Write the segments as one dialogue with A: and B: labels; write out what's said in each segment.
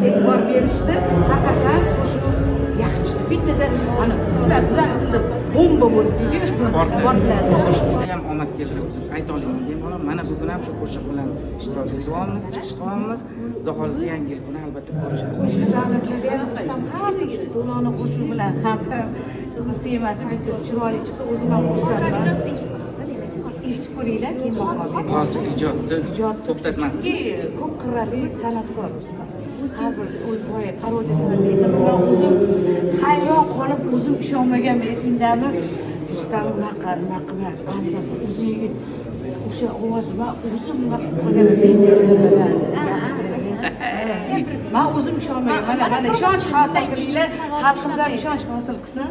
A: e'tibor berishdi. Haqiqatan qo'shiq yaxshi chiqdi. Bittada ana sizlar bizning tilda bomba bo'ldi deydi. Portladi.
B: ham omad keltirib ayta olaman. Bemalol mana bugun ham shu qo'shiq bilan ishtirok etyapmiz, chiqish qilyapmiz. Xudo xohlasa yangi yil kuni albatta ko'rishamiz.
A: Do'lona qo'shiq bilan ham kuz temasi bitta chiroyli chiqdi. O'zim ham xursandman. Eshitib ko'ringlar, keyin baho
B: hozir ijodni to'xtatmaslik.
A: Ko'p qirrali san'atkor usta. Har bir o'y-poya, parodiya san'atiga men o'zim hayron qolib, o'zim ishonmagan esingdami? Ustam naqama, anda o'zing o'sha ovoz va o'zim maqsad qilganim men o'zim ishonmayman. Mana ishonch hosil qilinglar, xalqimiz ham ishonch hosil qilsin.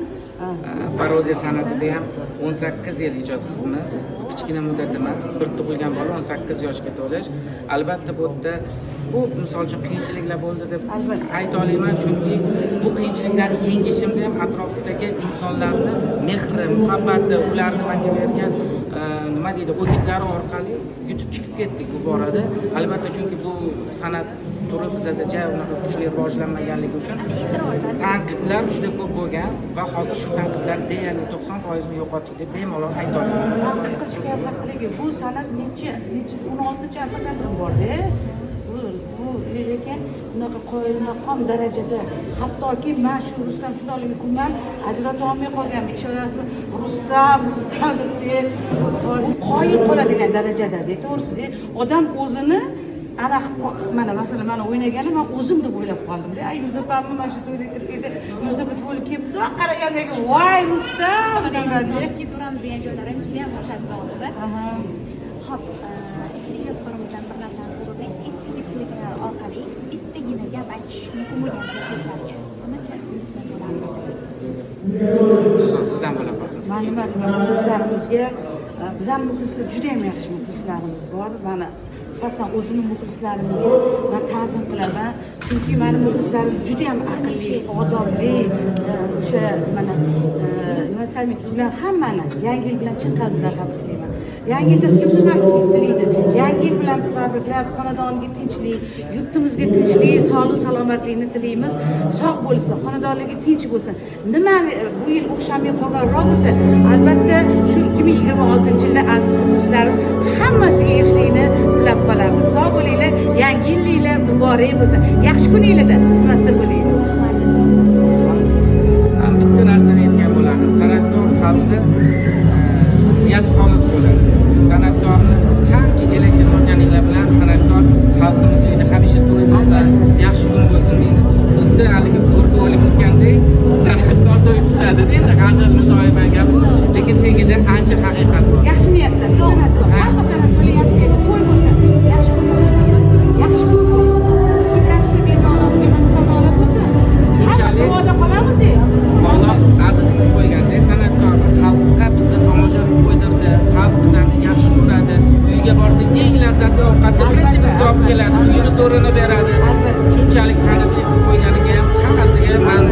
B: Parodiya san'atida ham 18 yil ijod qilamiz. Kichkina muddat emas. Bir tug'ilgan bola 18 yoshga to'lish. Albatta bu yerda ko'p misol uchun qiyinchiliklar bo'ldi deb ayta olaman, chunki bu qiyinchiliklarni yengishimda ham atrofdagi insonlarni mehri, muhabbati, ularni menga bergan nima deydi, o'gitlari orqali yutib chiqib ketdik bu borada. Albatta chunki bu san'at turi bizda unaqa kuchli rivojlanmaganligi uchun tanqidlar juda ko'p bo'lgan va hozir shu tanqidlar deyarli 90% ni yo'qotdik deb bemalol ayta olaman.
A: Tanqid qilishga haqligi bu san'at necha 16-asrdan beri borda. Bu lekin bunaqa qoyilmaqom darajada, hattoki men shu Rustam Shundoqlik kundan ajrata olmay qolganman. Ishonasizmi? Rustam deb qoyil qoladigan darajada, to'g'risi. Odam o'zini ana mana masalan men o'ynaganim men o'zim deb o'ylab qoldim-da. Ay Yuzafamni mana shu to'yga kirganda Yuzafat bo'lib kelibdi. Qaragandagi voy Rustam
C: deb turamiz degan joylari juda ham o'xshashib qoldi. Xo'p, ikkinchi ijodkorimizdan bir narsani so'radik. Eksklyuziv ko'riklar orqali bittagina gap aytish mumkin bo'lgan muxlislarga.
B: Sizdan bo'la qolsin.
A: Mana muxlislarimizga bizning muxlislar juda ham yaxshi muxlislarimiz bor. Mana shaxsan o'zimning muxlislarimga men ta'zim qilaman. Chunki meni muxlislarim juda ham aqlli, odobli, o'sha mana nima aytaymi, ular hammani yangi yil bilan chin qalbdan tabriklayman. Yangi yilda kimni ham tilaydi. Yangi yil bilan tabriklab, xonadoniga tinchlik, yurtimizga tinchlik, sog'lik, salomatlikni tilaymiz. Sog' bo'lsin, xonadonligi tinch bo'lsin. Nima bu yil o'xshamay qolganroq bo'lsa, albatta shu 2026-yilda aziz muxlislarim hammasiga erishishlikni tilab qolamiz. Sog' bo'linglar, yangi yilinglar muborak bo'lsin. Yaxshi kuninglarda xizmatda bo'ling.
B: Ham bitta narsani aytgan bo'lardim. San'atkor xalqi niyat xolis bo'ladi. San'atkorni qancha elakka solganinglar bilan san'atkor xalqimizda hamisha to'y bo'lsa, yaxshi kun bo'lsin deydi. Xuddi haligi ko'rga o'lib ketgandek san'atkor to'y tutadi. Endi hazilni doiman gap bu, lekin tagida ancha haqiqat bor.
A: Yaxshi niyatda, hamma san'atkor yaxshi niyatda to'y bo'lsin, yaxshi kun bo'lsin, yaxshi kun bo'lsin. Shu kasb bemorlarga sadoqat bo'lsin.
B: Shunchalik
A: duoda qolamiz-ku.
B: Alloh aziz qilib qo'yganda san'atkorni xalqqa bizni tomosha qilib qo'ydirdi. Xalq bizani yaxshi ko'radi. Uyga borsak eng lazzatli ovqatni birinchi bizga olib keladi. Uyini to'rini beradi. Shunchalik taniqli qilib qo'yganiga ham hammasiga men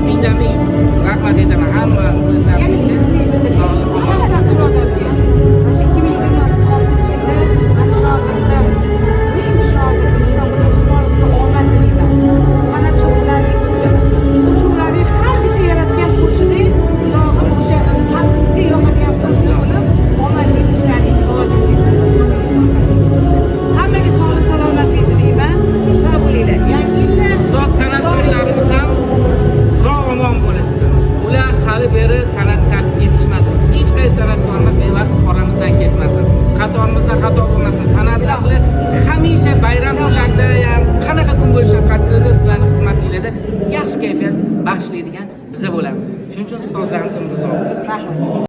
B: mingdan-ming rahmat aytaman. Hamma muxlislarimizga sog'lik, omon. Xato bo'lmasa san'atlar bilan hamisha bayram kunlarida ham qanaqa kun bo'lishidan qat'iy nazar sizlarning xizmatingizda yaxshi kayfiyat bag'ishlaydigan biza bo'lamiz. Shuning uchun ustozlarimiz umri uzoq bo'lsin.